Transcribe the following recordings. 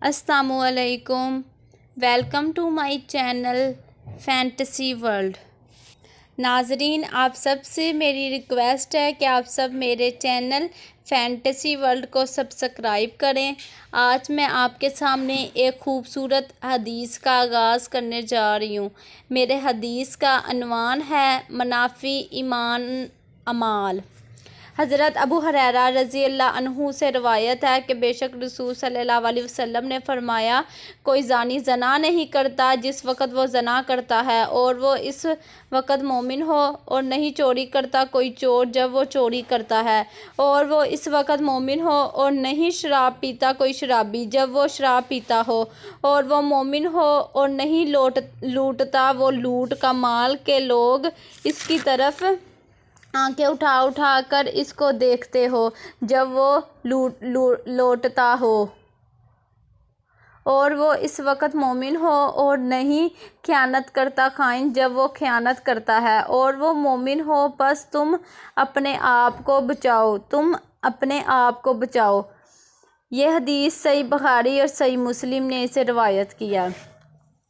السلام علیکم، welcome to my channel fantasy world. ناظرین، آپ سب سے میری ریکویسٹ ہے کہ آپ سب میرے چینل فینٹیسی ورلڈ کو سبسکرائب کریں۔ آج میں آپ کے سامنے ایک خوبصورت حدیث کا آغاز کرنے جا رہی ہوں۔ میرے حدیث کا عنوان ہے منافع ایمان اعمال۔ حضرت ابو ہریرہ رضی اللہ عنہ سے روایت ہے کہ بے شک رسول صلی اللہ علیہ وسلم نے فرمایا، کوئی زانی زنا نہیں کرتا جس وقت وہ زنا کرتا ہے اور وہ اس وقت مومن ہو، اور نہیں چوری کرتا کوئی چور جب وہ چوری کرتا ہے اور وہ اس وقت مومن ہو، اور نہیں شراب پیتا کوئی شرابی جب وہ شراب پیتا ہو اور وہ مومن ہو، اور نہیں لوٹتا وہ لوٹ کا مال کہ لوگ اس کی طرف آنکھیں اٹھا اٹھا کر اس کو دیکھتے ہو جب وہ لوٹتا ہو، اور وہ اس وقت مومن ہو، اور نہیں خیانت کرتا خائن جب وہ خیانت کرتا ہے اور وہ مومن ہو، پس تم اپنے آپ کو بچاؤ۔ یہ حدیث صحیح بخاری اور صحیح مسلم نے اسے روایت کیا۔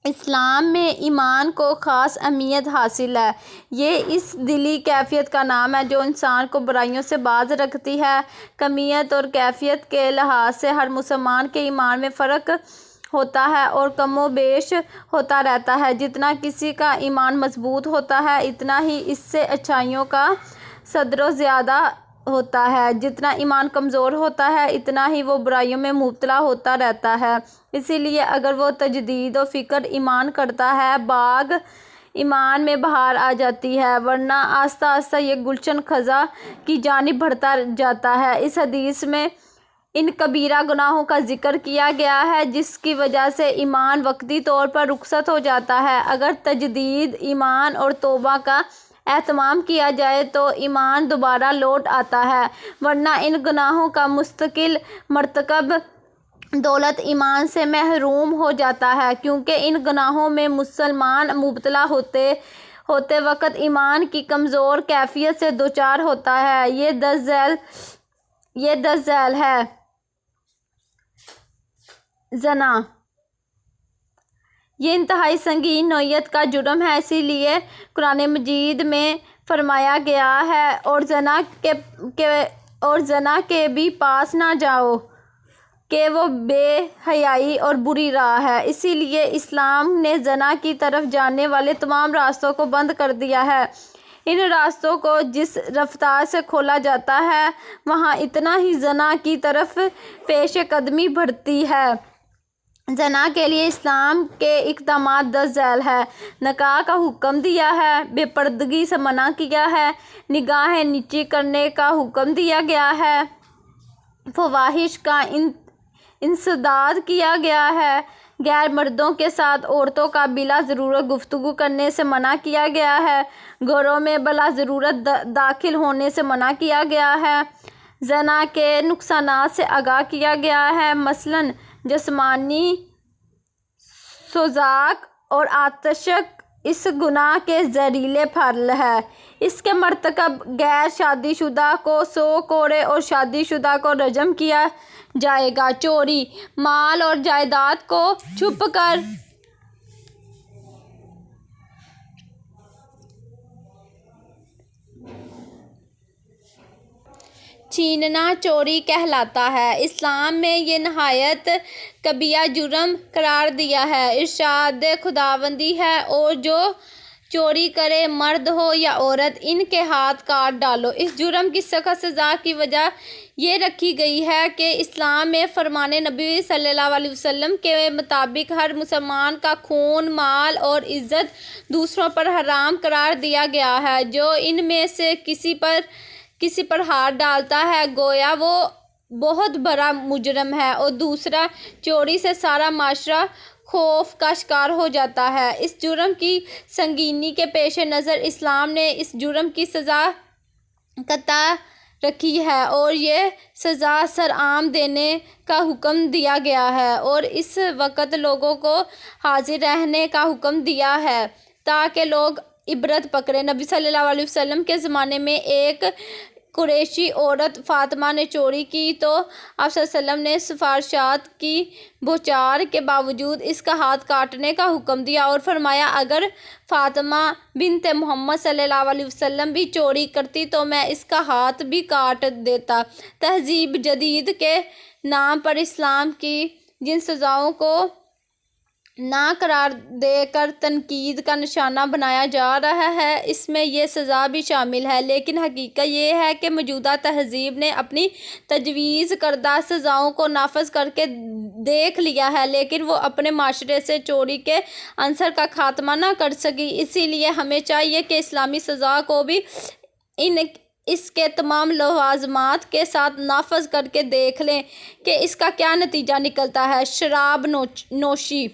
اسلام میں ایمان کو خاص اہمیت حاصل ہے۔ یہ اس دلی کیفیت کا نام ہے جو انسان کو برائیوں سے باز رکھتی ہے۔ کمیت اور کیفیت کے لحاظ سے ہر مسلمان کے ایمان میں فرق ہوتا ہے اور کم و بیش ہوتا رہتا ہے۔ جتنا کسی کا ایمان مضبوط ہوتا ہے اتنا ہی اس سے اچھائیوں کا صدر زیادہ ہوتا ہے، جتنا ایمان کمزور ہوتا ہے اتنا ہی وہ برائیوں میں مبتلا ہوتا رہتا ہے۔ اسی لیے اگر وہ تجدید و فکر ایمان کرتا ہے، باغ ایمان میں بہار آ جاتی ہے، ورنہ آہستہ آہستہ یہ گلشن خزاں کی جانب بڑھتا جاتا ہے۔ اس حدیث میں ان کبیرہ گناہوں کا ذکر کیا گیا ہے جس کی وجہ سے ایمان وقتی طور پر رخصت ہو جاتا ہے۔ اگر تجدید ایمان اور توبہ کا اہتمام کیا جائے تو ایمان دوبارہ لوٹ آتا ہے، ورنہ ان گناہوں کا مستقل مرتکب دولت ایمان سے محروم ہو جاتا ہے، کیونکہ ان گناہوں میں مسلمان مبتلا ہوتے وقت ایمان کی کمزور کیفیت سے دوچار ہوتا ہے۔ یہ دس ذیل ہے۔ زنا یہ انتہائی سنگین نوعیت کا جرم ہے، اسی لیے قرآن مجید میں فرمایا گیا ہے اور زنا کے بھی پاس نہ جاؤ کہ وہ بے حیائی اور بری راہ ہے۔ اسی لیے اسلام نے زنا کی طرف جانے والے تمام راستوں کو بند کر دیا ہے۔ ان راستوں کو جس رفتار سے کھولا جاتا ہے وہاں اتنا ہی زنا کی طرف پیش قدمی بڑھتی ہے۔ زنا کے لیے اسلام کے اقدامات 10 ذیل ہیں۔ نکاح کا حکم دیا ہے، بے پردگی سے منع کیا ہے، نگاہیں نیچی کرنے کا حکم دیا گیا ہے، فواحش کا انسداد کیا گیا ہے، غیر مردوں کے ساتھ عورتوں کا بلا ضرورت گفتگو کرنے سے منع کیا گیا ہے، گھروں میں بلا ضرورت داخل ہونے سے منع کیا گیا ہے، زنا کے نقصانات سے آگاہ کیا گیا ہے، مثلاً جسمانی سوزاک اور آتشک اس گناہ کے زہریلے پھل ہے۔ اس کے مرتکب غیر شادی شدہ کو 100 کوڑے اور شادی شدہ کو رجم کیا جائے گا۔ چوری، مال اور جائیداد کو چھپ کر چھیننا چوری کہلاتا ہے۔ اسلام میں یہ نہایت کبیرہ جرم قرار دیا ہے۔ ارشاد خداوندی ہے، اور جو چوری کرے مرد ہو یا عورت ان کے ہاتھ کاٹ ڈالو۔ اس جرم کی سخت سزا کی وجہ یہ رکھی گئی ہے کہ اسلام میں فرمان نبی صلی اللہ علیہ وسلم کے مطابق ہر مسلمان کا خون، مال اور عزت دوسروں پر حرام قرار دیا گیا ہے۔ جو ان میں سے کسی پر ہاتھ ڈالتا ہے گویا وہ بہت بڑا مجرم ہے، اور دوسرا چوری سے سارا معاشرہ خوف کا شکار ہو جاتا ہے۔ اس جرم کی سنگینی کے پیش نظر اسلام نے اس جرم کی سزا قطع رکھی ہے اور یہ سزا سرعام دینے کا حکم دیا گیا ہے، اور اس وقت لوگوں کو حاضر رہنے کا حکم دیا ہے تاکہ لوگ عبرت پکڑیں۔ نبی صلی اللہ علیہ وسلم کے زمانے میں ایک قریشی عورت فاطمہ نے چوری کی تو آپ صلی اللہ علیہ وسلم نے سفارشات کی بوچھار کے باوجود اس کا ہاتھ کاٹنے کا حکم دیا اور فرمایا اگر فاطمہ بنت محمد صلی اللہ علیہ وسلم بھی چوری کرتی تو میں اس کا ہاتھ بھی کاٹ دیتا۔ تہذیب جدید کے نام پر اسلام کی جن سزاؤں کو نا قرار دے کر تنقید کا نشانہ بنایا جا رہا ہے اس میں یہ سزا بھی شامل ہے، لیکن حقیقت یہ ہے کہ موجودہ تہذیب نے اپنی تجویز کردہ سزاؤں کو نافذ کر کے دیکھ لیا ہے لیکن وہ اپنے معاشرے سے چوری کے عنصر کا خاتمہ نہ کر سکی۔ اسی لیے ہمیں چاہیے کہ اسلامی سزا کو بھی اس کے تمام لوازمات کے ساتھ نافذ کر کے دیکھ لیں کہ اس کا کیا نتیجہ نکلتا ہے۔ شراب نوشی۔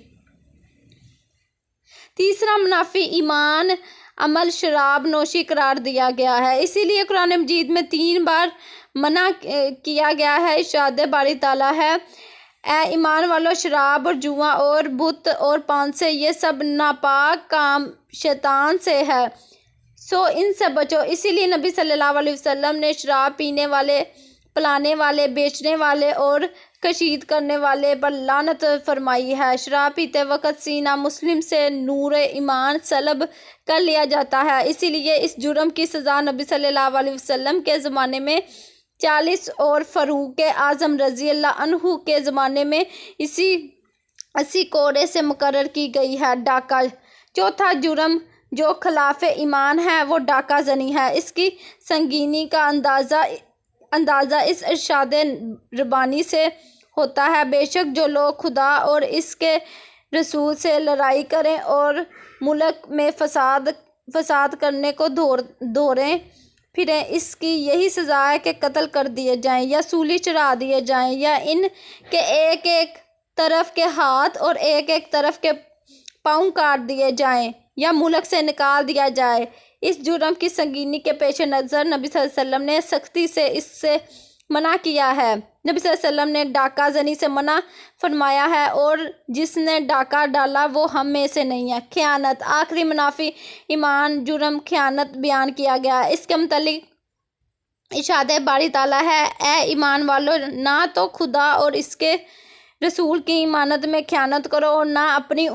تیسرا منافی ایمان عمل شراب نوشی قرار دیا گیا ہے، اسی لیے قرآن مجید میں 3 بار منع کیا گیا ہے۔ ارشاد باری تعالیٰ ہے اے ایمان والو شراب اور جوا اور بت اور پان سے یہ سب ناپاک کام شیطان سے ہے سو ان سے بچو۔ اسی لیے نبی صلی اللہ علیہ وسلم نے شراب پینے والے، پلانے والے، بیچنے والے اور کشید کرنے والے پر لعنت فرمائی ہے۔ شراب پیتے وقت سینہ مسلم سے نور ایمان سلب کر لیا جاتا ہے، اسی لیے اس جرم کی سزا نبی صلی اللہ علیہ وسلم کے زمانے میں 40 اور فاروق اعظم رضی اللہ عنہ کے زمانے میں 80 کوڑے سے مقرر کی گئی ہے۔ ڈاکہ۔ چوتھا جرم جو خلاف ایمان ہے وہ ڈاکہ زنی ہے۔ اس کی سنگینی کا اندازہ اس ارشاد ربانی سے ہوتا ہے بے شک جو لوگ خدا اور اس کے رسول سے لڑائی کریں اور ملک میں فساد کرنے کو دھوریں پھریں اس کی یہی سزا ہے کہ قتل کر دیے جائیں یا سولی چڑھا دیے جائیں یا ان کے ایک ایک طرف کے ہاتھ اور ایک ایک طرف کے پاؤں کاٹ دیے جائیں یا ملک سے نکال دیا جائے۔ اس جرم کی سنگینی کے پیش نظر نبی صلی اللہ علیہ وسلم نے سختی سے اس سے منع کیا ہے۔ نبی صلی اللہ علیہ وسلم نے ڈاکہ زنی سے منع فرمایا ہے اور جس نے ڈاکہ ڈالا وہ ہم میں سے نہیں ہے۔ خیانت۔ آخری منافی ایمان جرم خیانت بیان کیا گیا ہے۔ اس کے متعلق ارشاد باری تعالیٰ ہے اے ایمان والو نہ تو خدا اور اس کے رسول کی امانت میں خیانت کرو اور نہ اپنی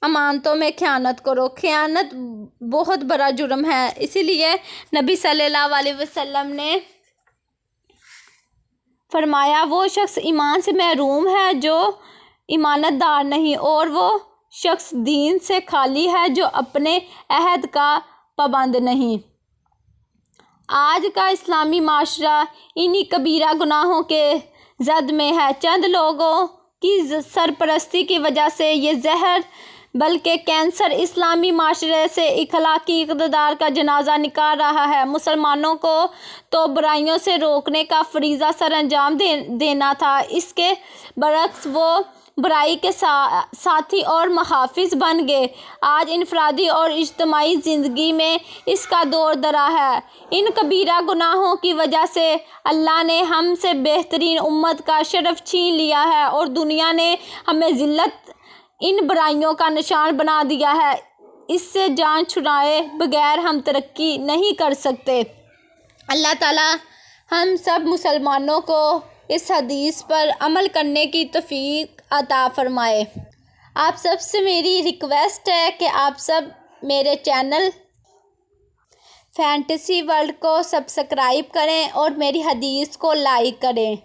امانتوں میں خیانت کرو۔ خیانت بہت بڑا جرم ہے، اسی لیے نبی صلی اللہ علیہ وسلم نے فرمایا وہ شخص ایمان سے محروم ہے جو امانت دار نہیں اور وہ شخص دین سے خالی ہے جو اپنے عہد کا پابند نہیں۔ آج کا اسلامی معاشرہ انہی کبیرہ گناہوں کے زد میں ہے۔ چند لوگوں کی سرپرستی کی وجہ سے یہ زہر بلکہ کینسر اسلامی معاشرے سے اخلاقی اقتدار کا جنازہ نکال رہا ہے۔ مسلمانوں کو تو برائیوں سے روکنے کا فریضہ سر انجام دینا تھا، اس کے برعکس وہ برائی کے ساتھی اور محافظ بن گئے۔ آج انفرادی اور اجتماعی زندگی میں اس کا دور درا ہے۔ ان کبیرہ گناہوں کی وجہ سے اللہ نے ہم سے بہترین امت کا شرف چھین لیا ہے اور دنیا نے ہمیں ذلت ان برائیوں کا نشان بنا دیا ہے۔ اس سے جان چھڑائے بغیر ہم ترقی نہیں کر سکتے۔ اللہ تعالیٰ ہم سب مسلمانوں کو اس حدیث پر عمل کرنے کی توفیق عطا فرمائے۔ آپ سب سے میری ریکویسٹ ہے کہ آپ سب میرے چینل فینٹیسی ورلڈ کو سبسکرائب کریں اور میری حدیث کو لائک کریں۔